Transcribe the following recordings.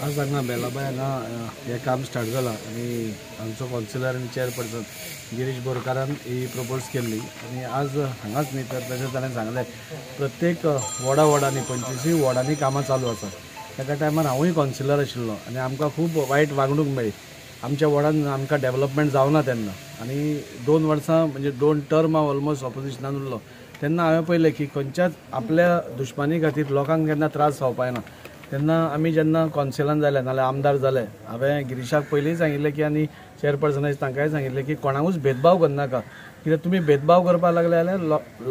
आज हांगा बेलाबाय हांगा हे काम स्टार्ट जालां आनी हांगचो कौन्सिलर आनी चेअरपर्सन गिरीश बोरकारान ही प्रपोज केल्ली आनी आज हांगाच न्ही तर तशेंच ताणें सांगलें प्रत्येक वॉर्डांनी 25 वॉर्डांनी कामां चालू आसा। एका टायमार हांवूय कौन्सिलर आशिल्लो आनी आमकां खूब वायट वागणूक मेळ्ळी। आमच्या वॉर्डान आमकां डेव्हलपमेंट जावना तेन्ना आनी 2 वर्सां म्हणजे 2 टर्म हांव ऑलमोस्ट ऑपोजिशनान उरलो तेन्ना हांवें पळयलें की खंयच्याच आपल्या दुश्मनी खातीर लोकांक केन्ना त्रास जावपाक ना। तेन्ना आमी जेन्ना कौन्सिलान जाले नाल्यार आमदार जाले हांवें गिरीशाक पयलीं सांगिल्लें की आनी चेअरपर्सनाक तांकांय सांगिल्लें की कोणाकूच भेदभाव करनाका कित्याक तुमी भेदभाव करपाक लागले जाल्यार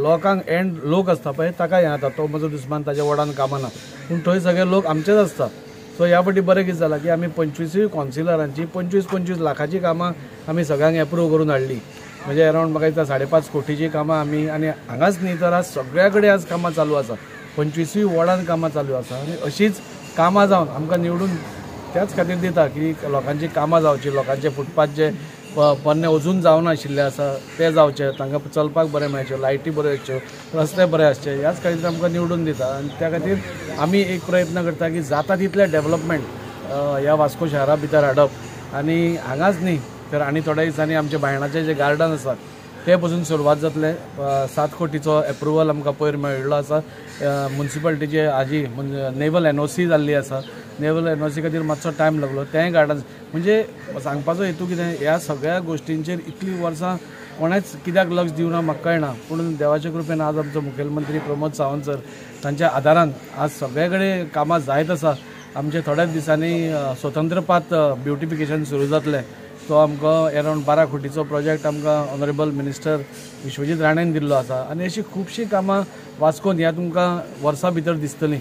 लोकांक एंड लोक आसता पळय ताका हें जाता तो म्हजो दुस्मान ताच्या वॉर्डान कामां ना पूण थंय सगळे लोक आमचेच आसता। सो ह्या फावटी बरें कितें जालां की आमी 25 कौन्सिलरांची 25 लाखाची कामां आमी सगळ्यांक एप्रूव करून हाडली म्हणजे अरावंड म्हाका दिसता 5.5 कोटीची कामां आमी आनी हांगाच न्ही तर आज सगळ्या कडेन आज कामां चालू आसा 25 वॉर्डान कामां चालू आसा आनी अशीच कामां जावन आमकां निवडून त्याच खातीर दिता की लोकांची कामां जावची लोकांचे फुटपाथ जे पोन्ने अजून जावना आशिल्ले आसा ते जावचे तांकां चलपाक बरें मेळचें लायटी बऱ्यो येवच्यो रस्ते बरे आसचे ह्याच खातीर आमकां निवडून दिता आनी त्या खातीर आमी एक प्रयत्न करता की जाता तितले डेव्हलपमेंट ह्या वास्को शारा भितर हाडप आनी हांगाच न्ही तर आनी थोड्या दिसांनी आमचे बायणाचे जे गार्डन आसा ते पासून सुरवात जातले 7 कोटीचो एप्रुवल आमकां पयर मेळिल्लो आसा म्युनिसिपालिटीचे हाजी नेवल एनओसी जाल्ली आसा नेवल एनओसी खातीर मातसो टायम लागलो तें गार्डन म्हणजे सांगपाचो हेतू कितें ह्या सगळ्या गोश्टींचेर इतली वर्सां कोणेच कित्याक लक्ष दिवना म्हाका कळना पूण देवाच्या कृपेन आज आमचो मुखेलमंत्री प्रमोद सावंत सर तांच्या आदारान आज सगळे कडेन कामां जायत आसा। आमचे थोड्याच दिसांनी स्वतंत्रपाथ ब्युटिफिकेशन सुरू जातलें तो आमकां अरावंड 12 कोटीचो प्रोजेक्ट आमकां ऑनरेबल मिनिस्टर विश्वजीत राणेन दिल्लो आसा आनी अशी खुबशीं कामां वास्कोन ह्या तुमकां वर्सां भितर दिसतलीं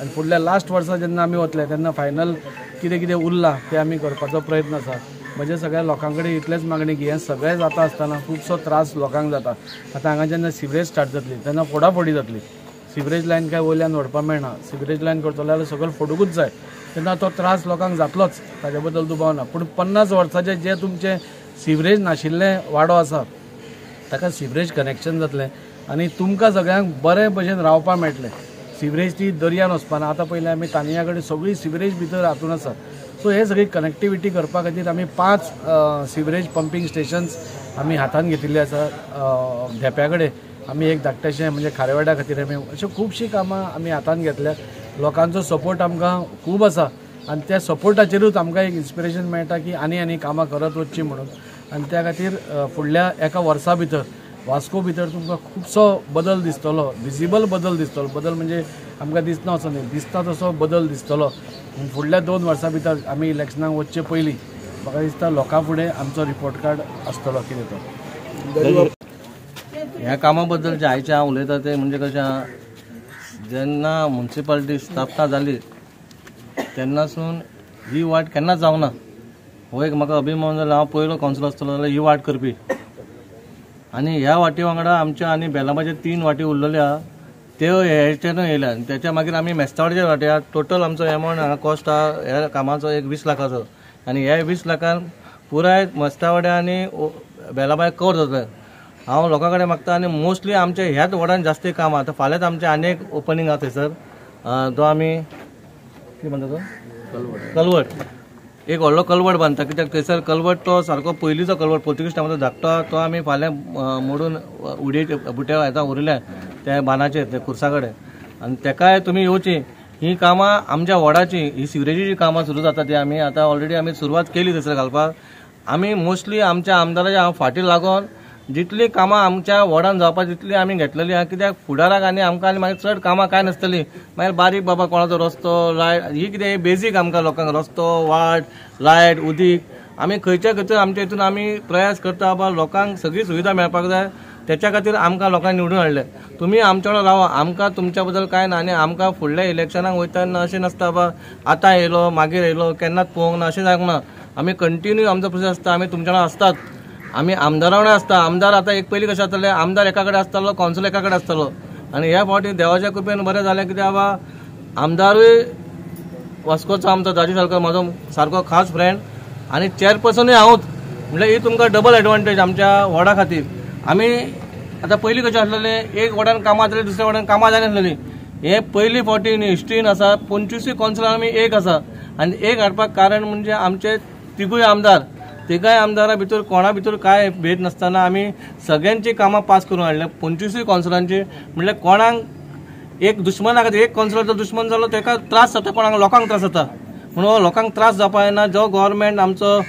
आनी फुडल्या लास्ट वर्सा जेन्ना आमी वतले तेन्ना फायनल कितें कितें उरलां तें आमी करपाचो प्रयत्न आसा। म्हणजे सगळ्या लोकां कडेन इतलेंच मागणी की हें सगळें जाता आसतना खुबसो त्रास लोकांक जाता। आतां हांगा जेन्ना सिवरेज स्टार्ट जातली तेन्ना फोडाफोडी जातली सिवरेज लायन काय वयल्यान व्हरपाक मेळना सिवरेज लायन करतलो जाल्यार सगळें फोडूंकूच जाय तेन्ना तो त्रास लोकांक जातलोच ताजे बद्दल दुबाव ना पूण 50 वर्सांचे जे तुमचे सिवरेज नाशिल्ले वाडो आसा ताका सिवरेज कनेक्शन जातलें आनी तुमकां सगळ्यांक बरे भशेन रावपाक मेळटलें। सिवरेज ती दर्यान वचपाना आतां पयलीं आमी तानिया कडेन सगळी सिवरेज भितर हातून आसा सो हे सगळी कनेक्टिविटी करपा खातीर आमी 5 सिवरेज पंपींग स्टेशन्स आमी हातान घेतिल्ले आसा धेप्या कडेन आमी एक धाकटेशें म्हणजे खारेवाड्या खातीर आमी अशें खुबशीं कामां आमी हातान घेतल्या लोकांचो सपोर्ट आमकां खूब आसा आनी त्या सपोर्टाचेरूच आमकां एक इन्स्पिरेशन मेळटा की आनी कामां करत वचचीं म्हणून आनी त्या खातीर फुडल्या एका वर्सा भितर वास्को भितर तुमकां खुबसो बदल दिसतलो विजिबल बदल दिसतलो बदल म्हणजे आमकां दिसना असो न्ही दिसता तसो बदल दिसतलो। फुडल्या 2 वर्सां भितर आमी इलेक्शनाक वचचे पयलीं म्हाका दिसता लोकां फुडें आमचो रिपोर्ट कार्ड आसतलो कितें तो। ह्या कामां बद्दल जे आयचे हांव उलयतां तें म्हणजे कशें जेन्ना म्युनिसिपालिटी स्थापना जाली तेन्नासून ही वाट केन्नाच जावना हो एक म्हाका अभिमान जालो हांव पयलो कौन्सिलर आसतलो जाल्यार ही वाट करपी आनी ह्या वाटी वांगडा आमच्या आनी बेलाबाचे 3 वाटी उरलेल्या त्यो हेच्यान येयल्या त्याच्या मागीर आमी मेस्तावड्याच्या वाट्यार टोटल आमचो एमावंट हांगा कॉस्ट ह्या कामाचो एक 20 लाखाचो आनी ह्या 20 लाखान पुराय मेस्तावड्या आनी बेलाबाय कवर जातले। हांव लोकां कडेन मागता आनी मोस्टली आमच्या ह्याच वॉर्डान जास्त काम आतां फाल्यांच आमचे आनी एक ओपनिंग आहा थंयसर तो आमी कितें म्हणटा तो कलवट एक व्हडलो कलवट बांदता कित्याक थंयसर कलवट तो सारको पयलींचो कलवट पोर्तुगीज टायमाचो धाकटो तो आमी फाल्यां मोडून उडयेचे बुट्या येता उरल्या त्या बांदाचेर त्या खुर्सा कडेन आनी तेकाय तुमी येवची ही कामां आमच्या वॉर्डाची ही सिवरेजीची कामां सुरू जाता ती आमी आतां ऑलरेडी आमी सुरवात केली थंयसर घालपाक आमी मोस्टली आमच्या आमदाराच्या हांव फाटीं लागून जितली कामां आमच्या वॉर्डान जावपाक तितली आमी घेतलेली आहा कित्याक फुडाराक आनी आमकां आनी मागीर चड कामां कांय नासतली मागीर बारीक बाबा कोणाचो रस्तो लायट ही कितें बेजीक आमकां लोकांक रस्तो वाट लायट उदीक आमी खंयच्या आमच्या हितून आमी प्रयास करता बाबा लोकांक सगळी सुविधा मेळपाक जाय त्याच्या खातीर आमकां लोकांनी निवडून हाडले। तुमी आमच्या वांगडा रावा आमकां तुमच्या बद्दल कांय ना आनी आमकां फुडल्या इलेक्शनाक वयता तेन्ना अशें नासता बाबा आतां येयलो मागीर येयलो केन्नाच पळोवंक ना अशें जावंक ना आमी कंटिन्यू आमचो प्रोसेस आसता आमी तुमच्या वांगडा आसतात आमी आमदारा वांगडा आसता आमदार आतां एक पयलीं कशें जातालें आमदार एका कडेन आसतालो कौन्सिलर एका कडेन आसतालो आनी ह्या फावटी देवाच्या कृपेन बरें जालें कित्याक बाबा आमदारूय वास्कोचो आमचो दाजी सारको म्हाजो सारको खास फ्रेंड आनी चेअरपर्सनूय हांवूच म्हणजे ही तुमकां डबल एडवांटेज आमच्या वॉर्डा खातीर आमी आतां पयलीं कशें आसलेलें एक वॉर्डान कामां जातलीं दुसऱ्या वॉर्डान कामां जायनासलेलीं हे पयली फावटी हिस्ट्रीन आसा 25 कौन्सिलर आमी एक आसा आनी एक हाडपाक कारण म्हणजे आमचे तिगूय आमदारा भितर कोणा भितर काय भेद नासतना आमी सगळ्यांची कामां पास करून हाडल्या 25 कावन्सिलरांची. म्हणल्यार कोणाक एक दुश्मना खातीर एक कावन्सिलर जर दुश्मन जालो ताका त्रास जाता, कोणाक लोकांक त्रास जाता. म्हणून हो लोकांक त्रास जावपा जायना. जो गव्हर्मेंट आमचो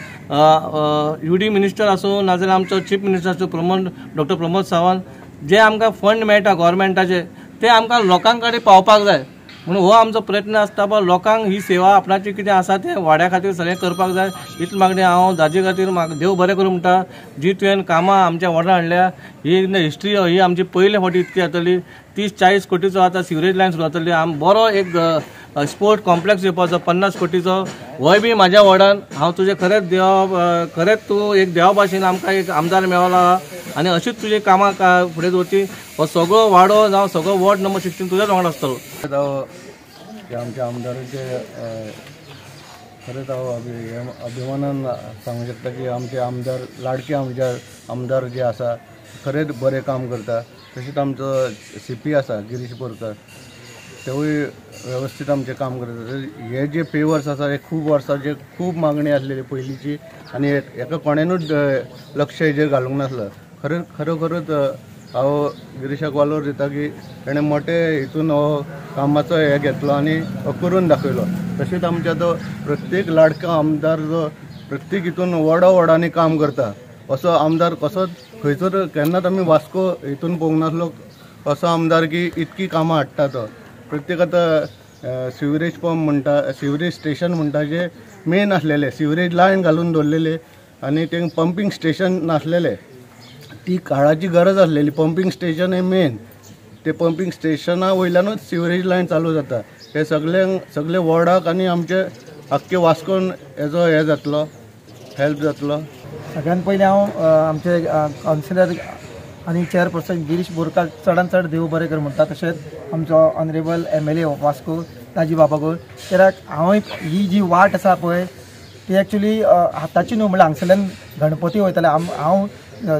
UD मिनिस्टर आसूं नाजाल्यार आमचो चीफ मिनिस्टर आसूं डॉक्टर प्रमोद सावंत जे आमकां फंड मेळटा गव्हर्मेंटाचे ते आमकां लोकां कडेन पावपाक जाय. म्हणून हो आमचो प्रयत्न आसता बा लोकांक ही सेवा आपणाची कितें आसा तें वाड्या खातीर सगळें करपाक जाय. इतली मागणी हांव जाजे खातीर म्हाका देव बरें करूं म्हणटा. जी तुवें कामां आमच्या वाड्यान हाडल्या ही हिस्ट्री ही आमची पयले फावटी इतकी जातली. 30-40 कोटीचो आतां सिवरेज लायन सुरू जातली. बरो एक स्पोर्ट कॉम्प्लेक्स येवपाचो 50 कोटीचो. होय बी म्हाज्या वार्डान हांव तुजें खरेंच तूं एक देवा भाशेन आमकां एक आमदार मेळला आनी अशीच तुजी कामां फुडें दवरची. हो सगळो वाडो जावं सगळो वॉर्ड नंबर 16 तुज्याच वांगडा आसतलो. आमच्या आमदाराचे खरेंच हांव अभिमानान सांगूं शकता की आमचे आमदार लाडके आमदार जे आसा खरेंच बरें काम करता. तशेंच आमचो CP आसा गिरीश बोरकार तेवूय वेवस्थीत आमचें काम करता. हे जे पेवर्स आसा हे खूब वर्सांचे खूब मागणी आसलेली पयलींची आनी हेका कोणेनूच लक्ष हेजेर घालूंक नासलो. खरोखरच हांव गिरीशाक वालोर दिता की ताणें मोठे हितून हो कामाचो हे घेतलो आनी करून दाखयलो. तशेंच आमच्या तो प्रत्येक लाडको आमदार जो प्रत्येक हितून वडांनी काम करता असो आमदार कसोच खंयसर केन्नाच आमी वास्को हितून पळोवंक नासलो. असो आमदार की इतकी कामां हाडटा तो. प्रत्येक आतां सिवरेज पंप म्हणटा सिवरेज स्टेशन म्हणटा जे मेन आसलेले सिवरेज लायन घालून दवरलेले आनी ते पंपींग स्टेशन नासलेले. ती काळाची गरज आसलेली. पंपींग स्टेशन हे मेन. ते पंपींग स्टेशना वयल्यानूच सिवरेज लायन चालू जाता. हे सगळे वॉर्डाक आनी आमचे आख्खे वास्कोन हेजो हे जातलो हेल्प जातलो. सगळ्यात पयलीं हांव आमचे कावन्सिलर आनी चेअरपर्सन गिरीश बोरकार चडांत चड देव बरें कर म्हणटा. तशेंच आमचो ऑनरेबल MLA वास्को ताजी बाबागोळ. कित्याक हांव ही जी वाट आसा पळय ती एक्चुली हाताची न्हू. म्हणल्यार हांगसरल्यान गणपती वयताले. हांव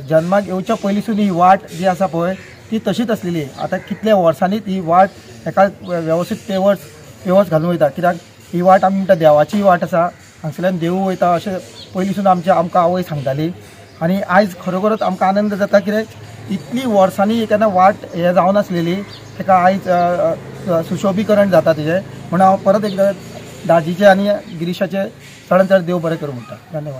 जन्माक येवच्या पयलींसून ही वाट जी आसा पळय ती तशीच आसलेली. आतां कितल्या वर्सांनी ही वाट एका वेवस्थीत पेवर्स घालून वयता. कित्याक ही वाट आमी म्हणटा देवाची वाट आसा. हांगसरल्यान देव वयता अशें पयलींसून आमकां आवय सांगताली. आनी आयज खरोखरच आमकां आनंद जाता कित्याक इतली वर्सांनी केन्ना वाट हे जावन आसलेली ताका आयज सुशोभीकरण जाता तेजें. म्हणून हांव परत एकदां दाजीचे आनी गिरीशाचे चडांत चड देव बरें करूं म्हणटा. धन्यवाद.